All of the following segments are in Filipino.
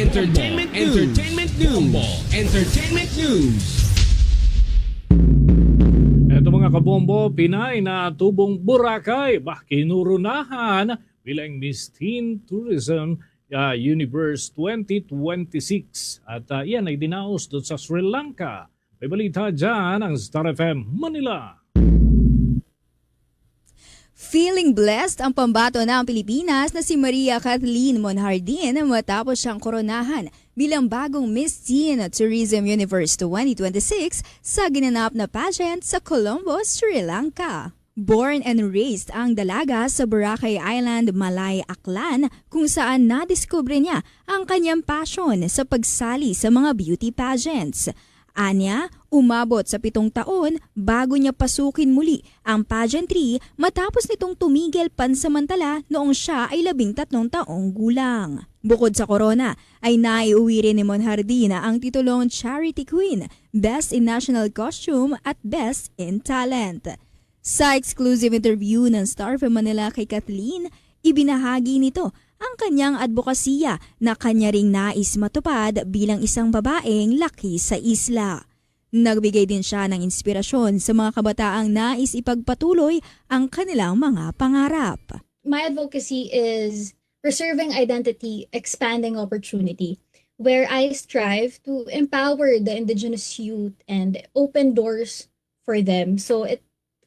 Entertainment News. Ito mga kabombo, Pinay na tubong Boracay, kinurunahan bilang Miss Teen Tourism Universe 2026. At yan ay dinaos doon sa Sri Lanka. May balita dyan ang Star FM Manila. Feeling blessed ang pambato ng Pilipinas na si Maria Kathleen Monhardin matapos siyang koronahan bilang bagong Miss Teen Tourism Universe 2026 sa ginanap na pageant sa Colombo, Sri Lanka. Born and raised ang dalaga sa Boracay Island, Malay, Aklan kung saan nadiskubre niya ang kanyang passion sa pagsali sa mga beauty pageants. Anya, umabot sa 7 taon bago niya pasukin muli ang pageantry matapos nitong tumigil pansamantala noong siya ay 13 taong gulang. Bukod sa corona, ay naiuwi rin ni Monhardin ang titulong Charity Queen, Best in National Costume at Best in Talent. Sa exclusive interview ng Star FM Manila kay Kathleen, ibinahagi nito ang kanyang advokasya na kanya ring nais matupad bilang isang babaeng laki sa isla. Nagbigay din siya ng inspirasyon sa mga kabataang nais ipagpatuloy ang kanilang mga pangarap. My advocacy is preserving identity, expanding opportunity, where I strive to empower the indigenous youth and open doors for them. So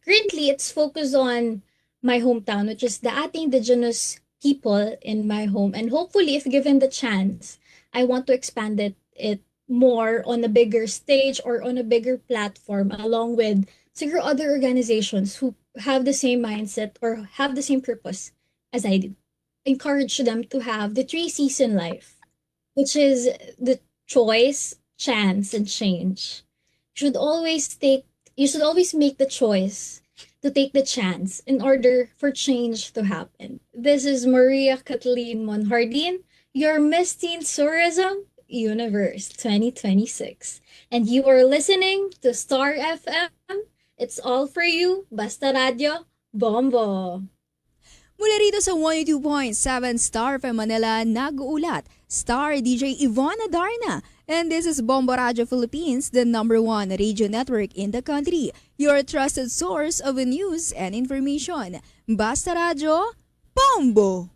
currently it's focused on my hometown, which is the Ating Indigenous people in my home, and hopefully if given the chance, I want to expand it more on a bigger stage or on a bigger platform along with siguro other organizations who have the same mindset or have the same purpose as I do. Encourage them to have the 3 season life, which is the choice, chance, and change. You should always make the choice to take the chance in order for change to happen. This is Maria Kathleen Monhardin, your Miss Teen Tourism Universe 2026. And you are listening to Star FM. It's all for you. Basta Radio, Bombo. Mula rito sa 102.7 Star FM Manila, nag-uulat Star DJ Ivana Darna. And this is Bombo Radio Philippines, the #1 radio network in the country. Your trusted source of news and information. Basta Radio, Bombo!